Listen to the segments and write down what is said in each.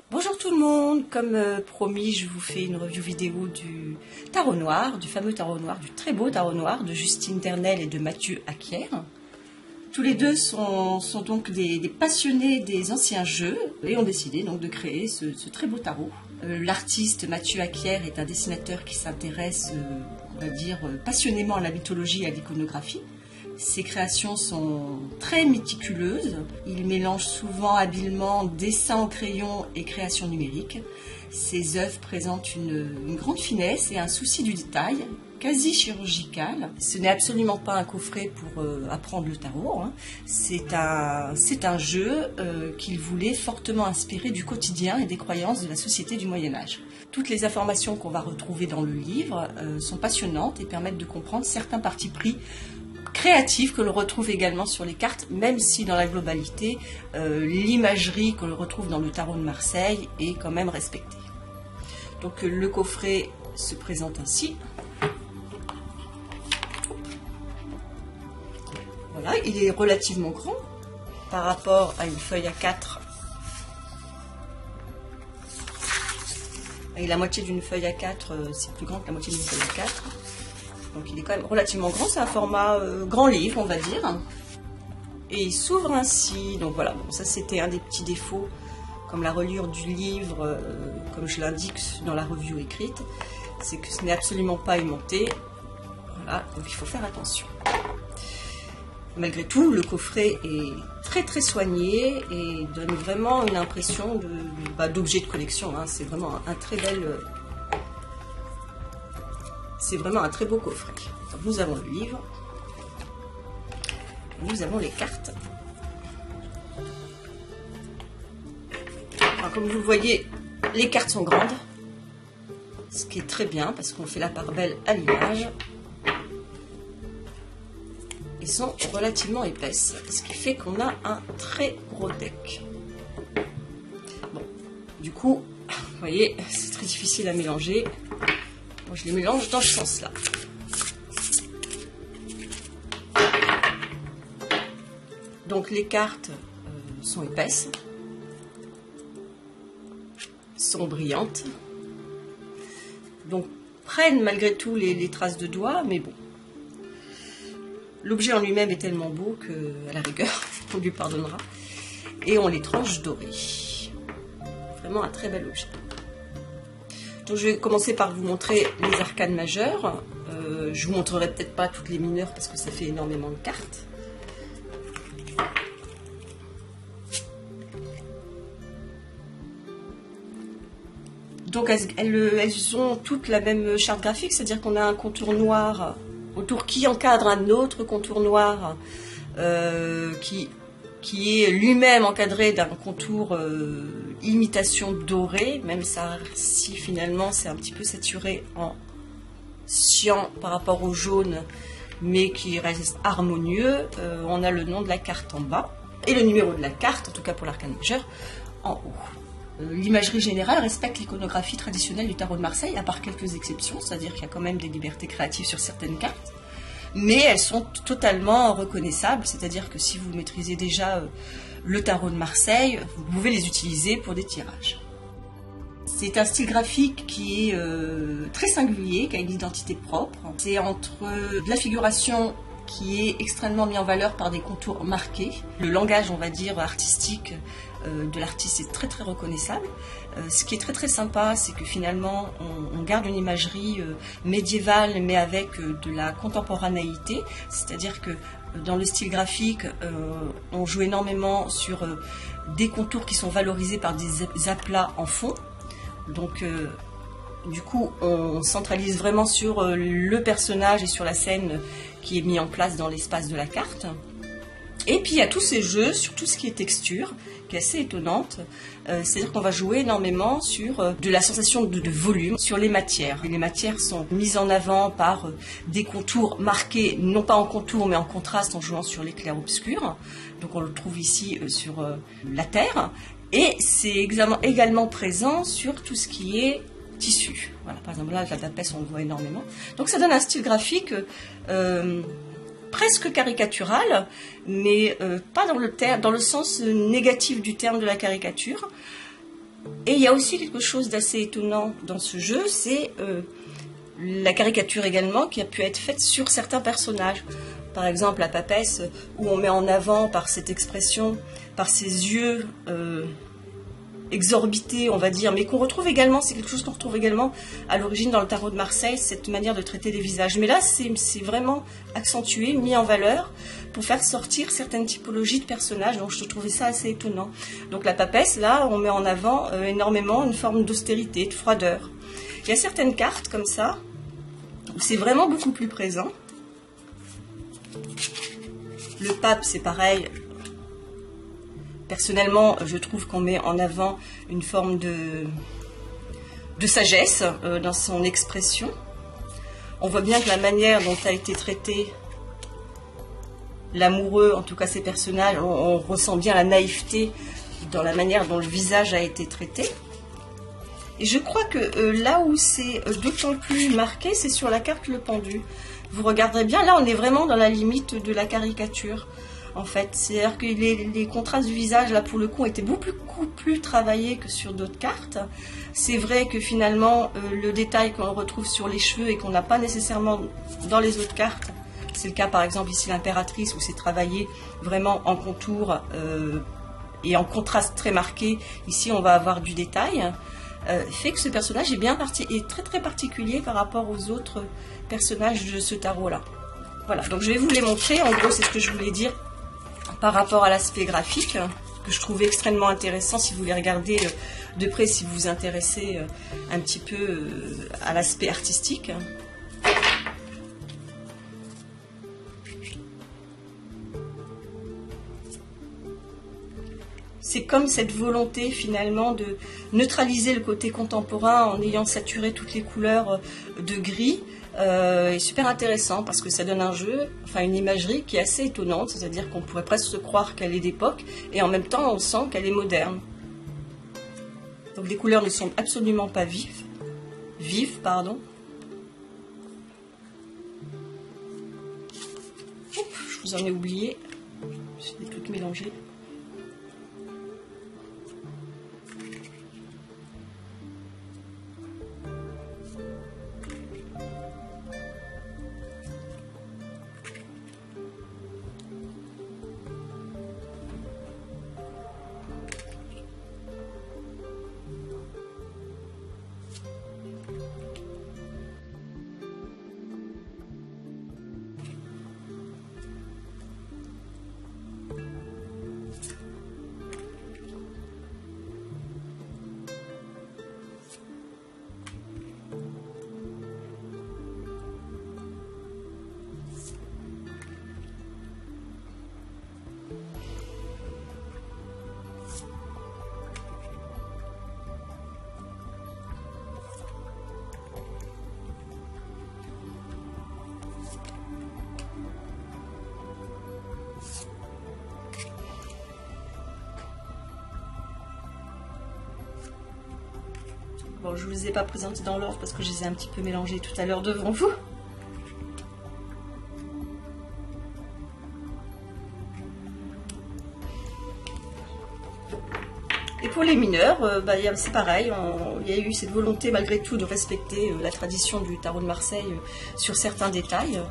Bonjour tout le monde, comme promis je vous fais une review vidéo du tarot noir, du fameux tarot noir, du très beau tarot noir de Justine Ternel et de Mathieu Acquier. Tous les deux sont donc des passionnés des anciens jeux et ont décidé donc de créer ce très beau tarot. L'artiste Mathieu Acquier est un dessinateur qui s'intéresse, on va dire, passionnément à la mythologie et à l'iconographie. Ses créations sont très méticuleuses. Il mélange souvent habilement dessin au crayon et création numérique. Ses œuvres présentent une grande finesse et un souci du détail, quasi chirurgical. Ce n'est absolument pas un coffret pour apprendre le tarot. Hein. C'est un jeu qu'il voulait fortement inspirer du quotidien et des croyances de la société du Moyen-Âge. Toutes les informations qu'on va retrouver dans le livre sont passionnantes et permettent de comprendre certains partis pris créatif que l'on retrouve également sur les cartes, même si dans la globalité, l'imagerie que l'on retrouve dans le tarot de Marseille est quand même respectée. Donc le coffret se présente ainsi. Voilà, il est relativement grand par rapport à une feuille A4 et la moitié d'une feuille A4, c'est plus grand que la moitié d'une feuille A4. Donc il est quand même relativement grand, c'est un format grand livre on va dire. Et il s'ouvre ainsi, donc voilà, bon, ça c'était un des petits défauts, comme la reliure du livre, comme je l'indique dans la review écrite, c'est que ce n'est absolument pas aimanté. Voilà, donc il faut faire attention. Malgré tout, le coffret est très soigné et donne vraiment une impression d'objet de collection, hein. C'est vraiment un très bel... C'est vraiment un très beau coffret. Donc nous avons le livre, nous avons les cartes. Alors, comme vous le voyez, les cartes sont grandes, ce qui est très bien parce qu'on fait la part belle à l'image. Elles sont relativement épaisses, ce qui fait qu'on a un très gros deck. Bon, du coup, vous voyez, c'est très difficile à mélanger. Moi, je les mélange dans ce sens-là. Donc les cartes sont épaisses, sont brillantes, donc prennent malgré tout les traces de doigts, mais bon. L'objet en lui-même est tellement beau qu'à la rigueur, on lui pardonnera. Et on les tranche dorées. Vraiment un très bel objet. Donc je vais commencer par vous montrer les arcanes majeures. Je vous montrerai peut-être pas toutes les mineures parce que ça fait énormément de cartes. Donc elles ont toutes la même charte graphique, c'est-à-dire qu'on a un contour noir autour qui encadre un autre contour noir qui est lui-même encadré d'un contour imitation dorée, même si finalement c'est un petit peu saturé en cyan par rapport au jaune, mais qui reste harmonieux. On a le nom de la carte en bas et le numéro de la carte, en tout cas pour l'arcane majeure, en haut. L'imagerie générale respecte l'iconographie traditionnelle du tarot de Marseille, à part quelques exceptions, c'est-à-dire qu'il y a quand même des libertés créatives sur certaines cartes. Mais elles sont totalement reconnaissables, c'est-à-dire que si vous maîtrisez déjà le tarot de Marseille, vous pouvez les utiliser pour des tirages. C'est un style graphique qui est très singulier, qui a une identité propre. C'est entre de la figuration qui est extrêmement mis en valeur par des contours marqués. Le langage, on va dire, artistique de l'artiste est très reconnaissable. Ce qui est très sympa, c'est que finalement on garde une imagerie médiévale mais avec de la contemporanéité, c'est-à-dire que dans le style graphique on joue énormément sur des contours qui sont valorisés par des aplats en fond, donc du coup on centralise vraiment sur le personnage et sur la scène qui est mis en place dans l'espace de la carte. Et puis il y a tous ces jeux sur tout ce qui est texture qui est assez étonnante. C'est-à-dire qu'on va jouer énormément sur de la sensation de volume, sur les matières. Les matières sont mises en avant par des contours marqués, non pas en contour, mais en contraste, en jouant sur les clairs-obscurs. Donc on le trouve ici sur la terre. Et c'est également présent sur tout ce qui est tissu. Voilà, par exemple, là, la tapesse, on le voit énormément. Donc ça donne un style graphique presque caricatural, mais pas dans le sens négatif du terme de la caricature. Et il y a aussi quelque chose d'assez étonnant dans ce jeu, c'est la caricature également qui a pu être faite sur certains personnages. Par exemple, la papesse, où on met en avant par cette expression, par ses yeux exorbités, on va dire, mais qu'on retrouve également, c'est quelque chose qu'on retrouve également à l'origine dans le tarot de Marseille, cette manière de traiter les visages. Mais là, c'est vraiment accentué, mis en valeur, pour faire sortir certaines typologies de personnages, donc je trouvais ça assez étonnant. Donc la papesse, là, on met en avant énormément une forme d'austérité, de froideur. Il y a certaines cartes comme ça, où c'est vraiment beaucoup plus présent. Le pape, c'est pareil. Personnellement, je trouve qu'on met en avant une forme de sagesse dans son expression. On voit bien que la manière dont a été traité l'amoureux, en tout cas ces personnages, on ressent bien la naïveté dans la manière dont le visage a été traité. Et je crois que là où c'est d'autant plus marqué, c'est sur la carte Le Pendu. Vous regarderez bien, là on est vraiment dans la limite de la caricature. En fait, c'est-à-dire que les contrastes du visage, là, pour le coup, étaient beaucoup plus travaillés que sur d'autres cartes. C'est vrai que finalement, le détail qu'on retrouve sur les cheveux et qu'on n'a pas nécessairement dans les autres cartes, c'est le cas, par exemple, ici, l'impératrice, où c'est travaillé vraiment en contour et en contraste très marqué. Ici, on va avoir du détail. Fait que ce personnage est très très particulier par rapport aux autres personnages de ce tarot-là. Voilà, donc je vais vous les montrer. En gros, c'est ce que je voulais dire par rapport à l'aspect graphique, que je trouvais extrêmement intéressant si vous voulez regarder de près, si vous vous intéressez un petit peu à l'aspect artistique. C'est comme cette volonté finalement de neutraliser le côté contemporain en ayant saturé toutes les couleurs de gris. Est super intéressant parce que ça donne un jeu, enfin une imagerie qui est assez étonnante, c'est-à-dire qu'on pourrait presque se croire qu'elle est d'époque et en même temps on sent qu'elle est moderne. Donc les couleurs ne sont absolument pas vives, pardon. Ouf, je vous en ai oublié, je vais toutes mélanger. Bon, je ne vous les ai pas présentés dans l'ordre parce que je les ai un petit peu mélangés tout à l'heure devant vous. Et pour les mineurs, c'est pareil, il y a eu cette volonté malgré tout de respecter la tradition du tarot de Marseille sur certains détails.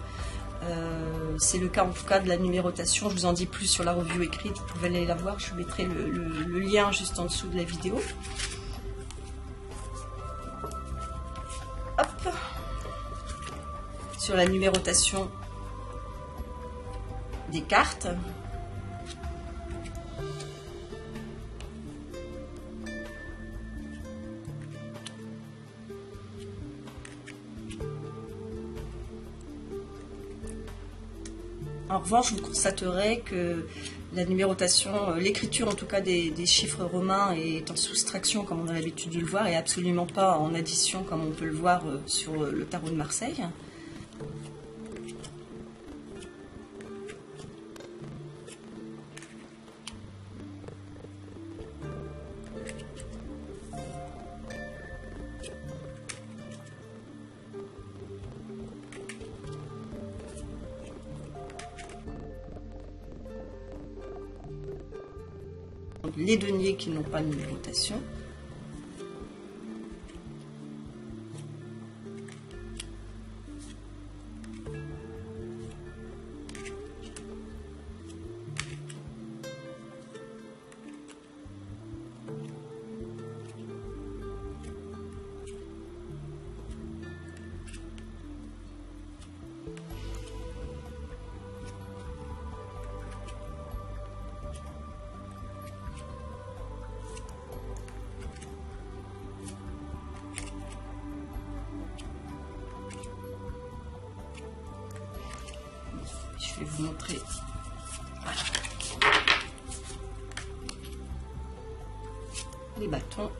C'est le cas en tout cas de la numérotation, je vous en dis plus sur la review écrite, vous pouvez aller la voir, je mettrai le lien juste en dessous de la vidéo. Hop. Sur la numérotation des cartes. En revanche, vous constaterez que la numérotation, l'écriture en tout cas des chiffres romains est en soustraction comme on a l'habitude de le voir et absolument pas en addition comme on peut le voir sur le tarot de Marseille. Les deniers qui n'ont pas de numérotation. Je vais vous montrer. Voilà. Les bâtons.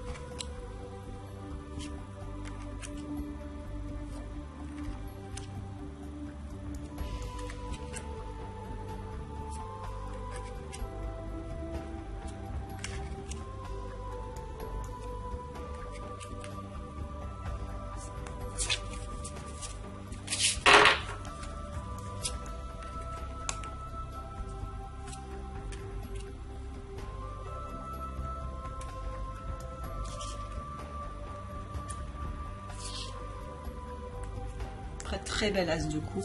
Très belle as de coupe.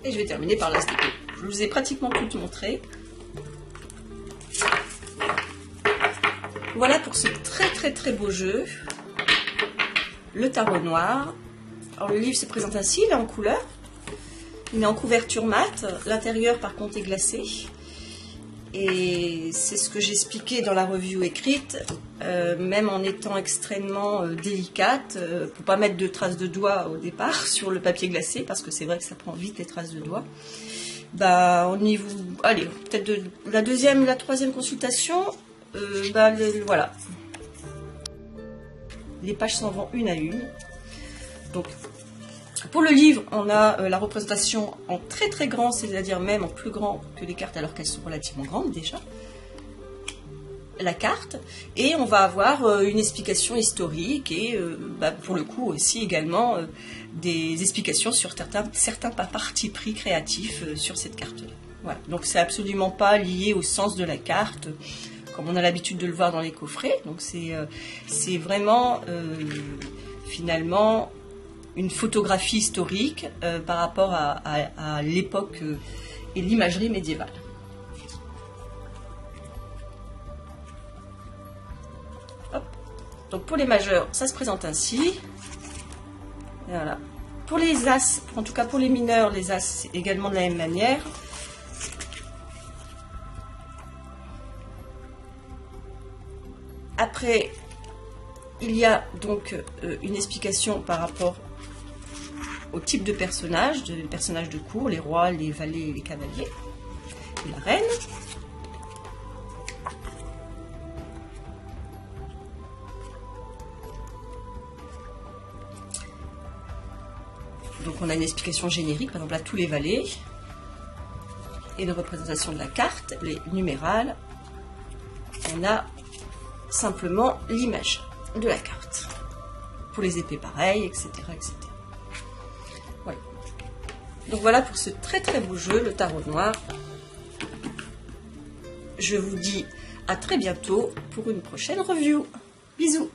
Et je vais terminer par l'as d'épée. Je vous ai pratiquement tout montré. Voilà pour ce très beau jeu. Le tarot noir. Alors le livre se présente ainsi, il est en couleur. Il est en couverture mate. L'intérieur par contre est glacé. Et c'est ce que j'expliquais dans la review écrite, même en étant extrêmement délicate, pour pas mettre de traces de doigts au départ sur le papier glacé, parce que c'est vrai que ça prend vite les traces de doigts. Bah, au niveau, allez, peut-être de la deuxième, la troisième consultation, voilà. Les pages s'en vont une à une. Donc, pour le livre, on a la représentation en très grand, c'est-à-dire même en plus grand que les cartes alors qu'elles sont relativement grandes déjà. La carte, et on va avoir une explication historique et pour le coup aussi également des explications sur certains partis pris créatifs sur cette carte-là. Voilà. Donc c'est absolument pas lié au sens de la carte comme on a l'habitude de le voir dans les coffrets. Donc c'est vraiment finalement une photographie historique par rapport à l'époque et l'imagerie médiévale. Hop. Donc pour les majeurs, ça se présente ainsi. Et voilà. Pour les as, en tout cas pour les mineurs, les as, c'est également de la même manière. Après, il y a donc une explication par rapport au type de personnages de cour, les rois, les valets, les cavaliers, et la reine. Donc on a une explication générique, par exemple à tous les valets, et une représentation de la carte, les numérales. On a simplement l'image de la carte. Pour les épées pareil, etc. etc. Voilà. Donc voilà pour ce très beau jeu, le tarot noir. Je vous dis à très bientôt pour une prochaine review. Bisous!